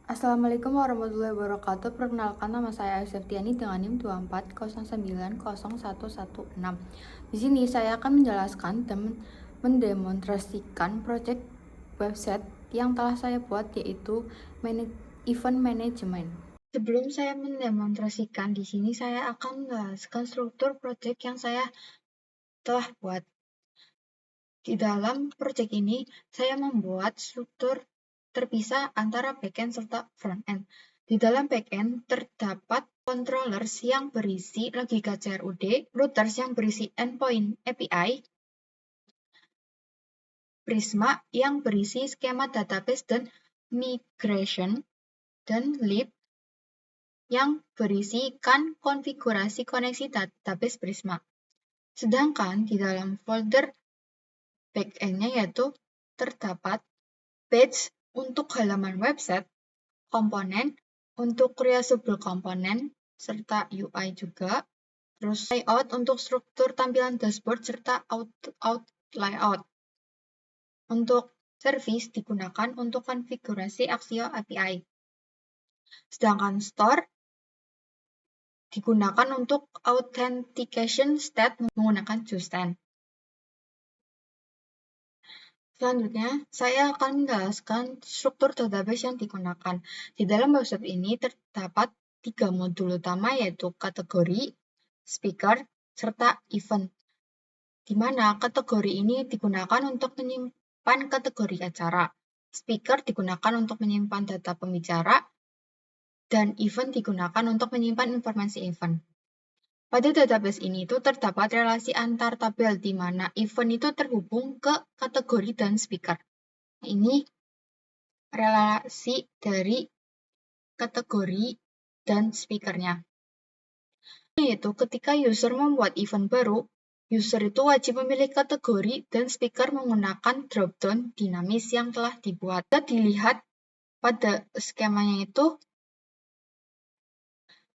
Assalamualaikum warahmatullahi wabarakatuh. Perkenalkan, nama saya Aiseftiani dengan NIM 240901116. Di sini saya akan menjelaskan dan mendemonstrasikan proyek website yang telah saya buat, yaitu event management. Sebelum saya mendemonstrasikan di sini, saya akan menjelaskan struktur proyek yang saya telah buat. Di dalam proyek ini, saya membuat struktur terpisah antara backend serta frontend. Di dalam backend terdapat controllers yang berisi logika CRUD, routers yang berisi endpoint API, Prisma yang berisi skema database dan migration, dan lib yang berisikan konfigurasi koneksi database Prisma. Sedangkan di dalam folder backend-nya yaitu terdapat page untuk halaman website, komponen untuk reusable komponen, serta UI juga, terus layout untuk struktur tampilan dashboard, serta out layout. Untuk service digunakan untuk konfigurasi Axio API. Sedangkan store digunakan untuk authentication state menggunakan Justen. Selanjutnya, saya akan menjelaskan struktur database yang digunakan. Di dalam website ini terdapat 3 modul utama, yaitu kategori, speaker, serta event. Di mana kategori ini digunakan untuk menyimpan kategori acara, speaker digunakan untuk menyimpan data pembicara, dan event digunakan untuk menyimpan informasi event. Pada database ini itu terdapat relasi antar tabel di mana event itu terhubung ke kategori dan speaker. Ini relasi dari kategori dan speakernya. Yaitu ketika user membuat event baru, user itu wajib memilih kategori dan speaker menggunakan drop-down dinamis yang telah dibuat. Kita dilihat pada skemanya itu,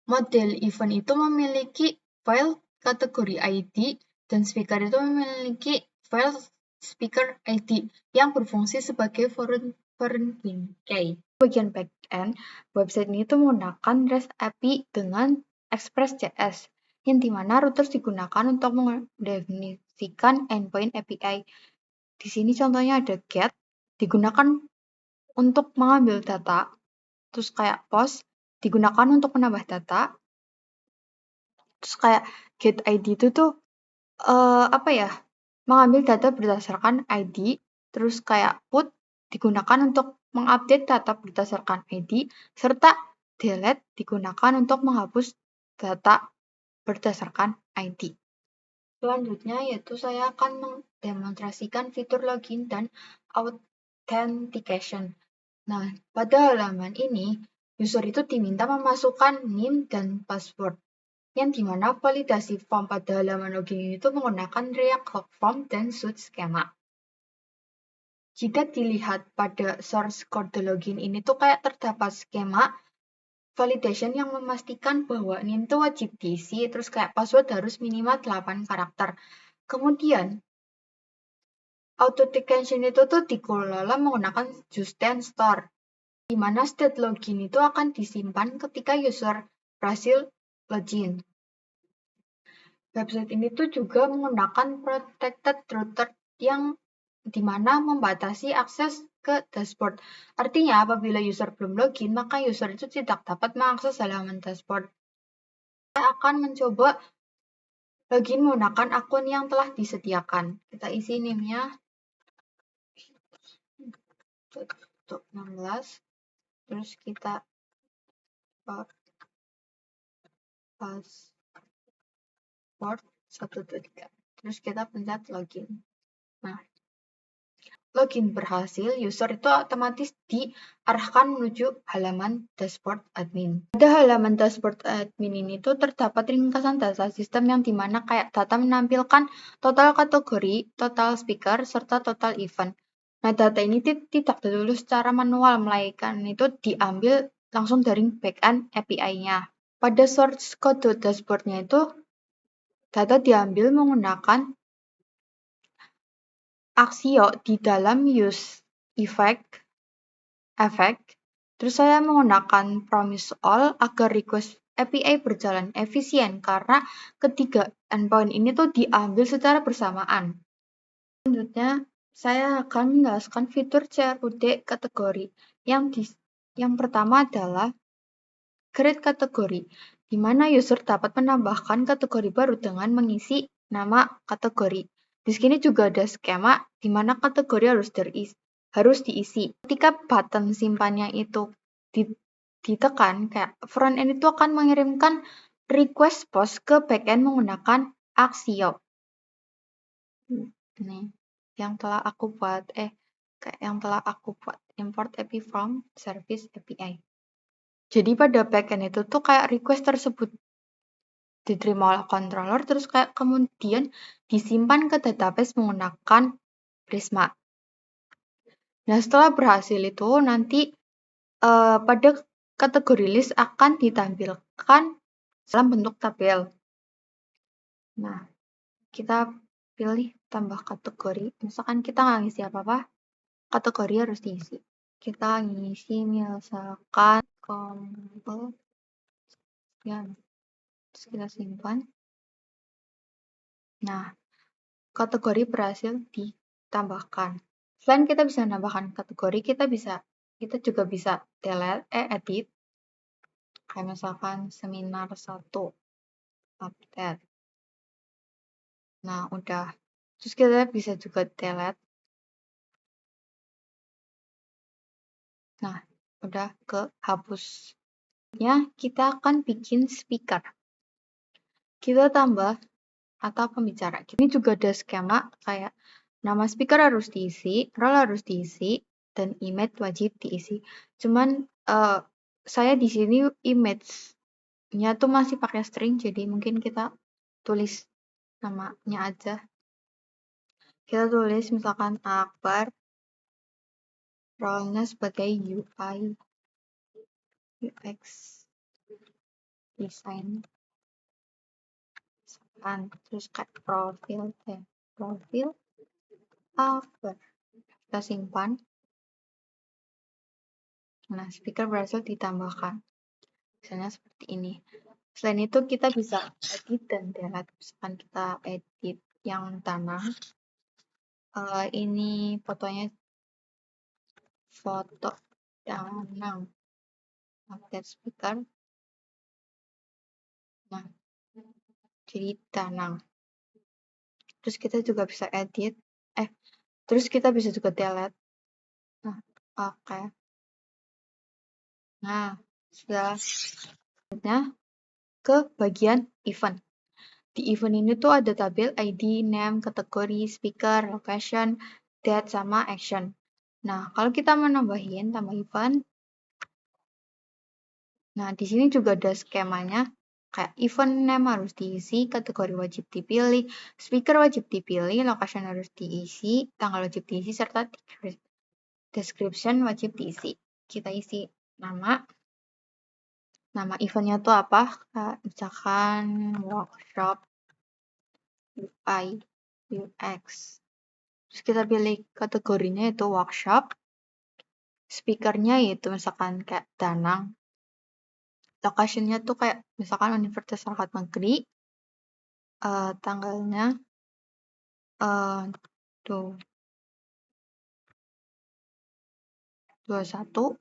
model event itu memiliki file kategori ID dan speaker itu memiliki file speaker ID yang berfungsi sebagai foreign key. Bagian backend, website ini tuh menggunakan REST API dengan Express.js, yang dimana routers digunakan untuk mendefinisikan endpoint API. Di sini contohnya ada GET, digunakan untuk mengambil data, terus kayak POST, digunakan untuk menambah data, terus kayak GetID itu tuh mengambil data berdasarkan ID, terus kayak put digunakan untuk mengupdate data berdasarkan ID, serta delete digunakan untuk menghapus data berdasarkan ID. Selanjutnya yaitu saya akan mendemonstrasikan fitur login dan authentication. Nah, pada halaman ini, user itu diminta memasukkan NIM dan password, yang dimana validasi form pada halaman login ini itu menggunakan React Log Form dan Suite Schema. Jika dilihat pada source code login ini tuh kayak terdapat skema validation yang memastikan bahwa NIM itu wajib diisi, terus kayak password harus minimal 8 karakter. Kemudian, authentication itu tuh dikelola menggunakan Justen Store, di mana state login itu akan disimpan ketika user berhasil login. Website ini tuh juga menggunakan protected router yang dimana membatasi akses ke dashboard. Artinya, apabila user belum login, maka user itu tidak dapat mengakses halaman dashboard. Saya akan mencoba login menggunakan akun yang telah disediakan. Kita isi NIM-nya 16, terus kita password 123, terus kita pencet login. Nah, login berhasil, user itu otomatis diarahkan menuju halaman dashboard admin. Pada halaman dashboard admin ini tuh terdapat ringkasan data sistem yang dimana kayak data menampilkan total kategori, total speaker, serta total event. Nah, data ini tidak ditulis secara manual, melainkan itu diambil langsung dari backend API-nya. Pada source code dashboard-nya itu, data diambil menggunakan Axio di dalam use effect Terus saya menggunakan promise all agar request API berjalan efisien karena ketiga endpoint ini tuh diambil secara bersamaan. Selanjutnya, saya akan menjelaskan fitur CRUD kategori. Yang pertama adalah create kategori, di mana user dapat menambahkan kategori baru dengan mengisi nama kategori. Di sini juga ada skema di mana kategori harus diisi. Ketika button simpannya itu ditekan, kayak front end itu akan mengirimkan request post ke backend menggunakan Axio. Ini yang telah aku buat, import API from service API. Jadi pada backend itu tuh kayak request tersebut diterima oleh controller, terus kayak kemudian disimpan ke database menggunakan Prisma. Nah, setelah berhasil itu nanti pada kategori list akan ditampilkan dalam bentuk tabel. Nah, kita pilih tambah kategori. Misalkan kita nggak ngisi apa-apa, kategori harus diisi. Kita ngisi misalkan compel, ya, terus kita simpan. Nah, kategori berhasil ditambahkan. Selain kita bisa menambahkan kategori, kita juga bisa edit. Kayak misalkan seminar 1 update. Nah, udah. Terus kita bisa juga delete. Nah, udah ke hapus. Ya, kita akan bikin speaker. Kita tambah atau pembicara. Ini juga ada skema kayak nama speaker harus diisi, role harus diisi, dan image wajib diisi. Cuman saya di sini image-nya tuh masih pakai string, jadi mungkin kita tulis namanya aja. Kita tulis misalkan Akbar, role-nya sebagai UI, UX design. Terus kayak profil Akbar. Kita simpan. Nah, speaker berhasil ditambahkan. Misalnya seperti ini. Selain itu kita bisa edit dan delete. Misalkan kita edit yang tanah. Ini fotonya foto tanah. Update speaker. Nah, jadi tanah. Terus kita juga bisa edit. Terus kita bisa juga delete. Nah, oke. Nah, sudah. Selanjutnya ke bagian event. Di event ini tuh ada tabel ID, name, kategori, speaker, location, date, sama action. Nah, kalau kita mau nambahin tambah event, nah di sini juga ada skemanya. Kayak event name harus diisi, kategori wajib dipilih, speaker wajib dipilih, location harus diisi, tanggal wajib diisi, serta description wajib diisi. Kita isi nama eventnya tuh apa? Misalkan workshop UI, UX. Terus kita pilih kategorinya itu workshop. Speakernya itu misalkan kayak Danang. Location-nya tuh kayak misalkan Universitas Sarkat Negeri. Tanggalnya tuh 21.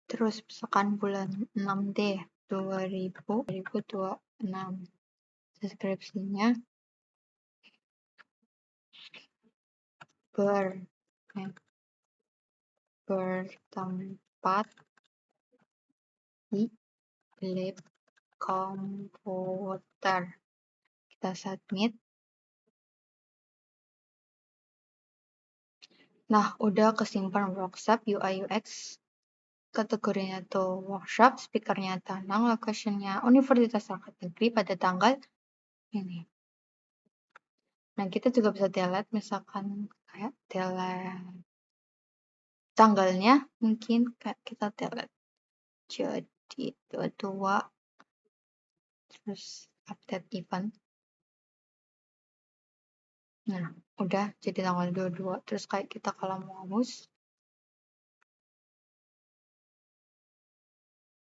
Terus misalkan bulan 6 deh 2026. Deskripsinya bertempat di lab komputer. Kita submit. Nah, udah kesimpan workshop UI UX. Kategorinya tuh workshop, speakernya Tanang, location-nya Universitas Sarkat Negeri pada tanggal ini. Nah, kita juga bisa delete, misalkan kayak delete tanggalnya, mungkin kayak kita delete. Jadi 22, terus update event. Nah, udah jadi tanggal 22. Terus kayak kita kalau mau hapus,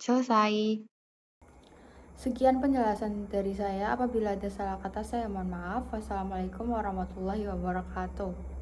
Selesai. Sekian penjelasan dari saya. Apabila ada salah kata, saya mohon maaf. Wassalamualaikum warahmatullahi wabarakatuh.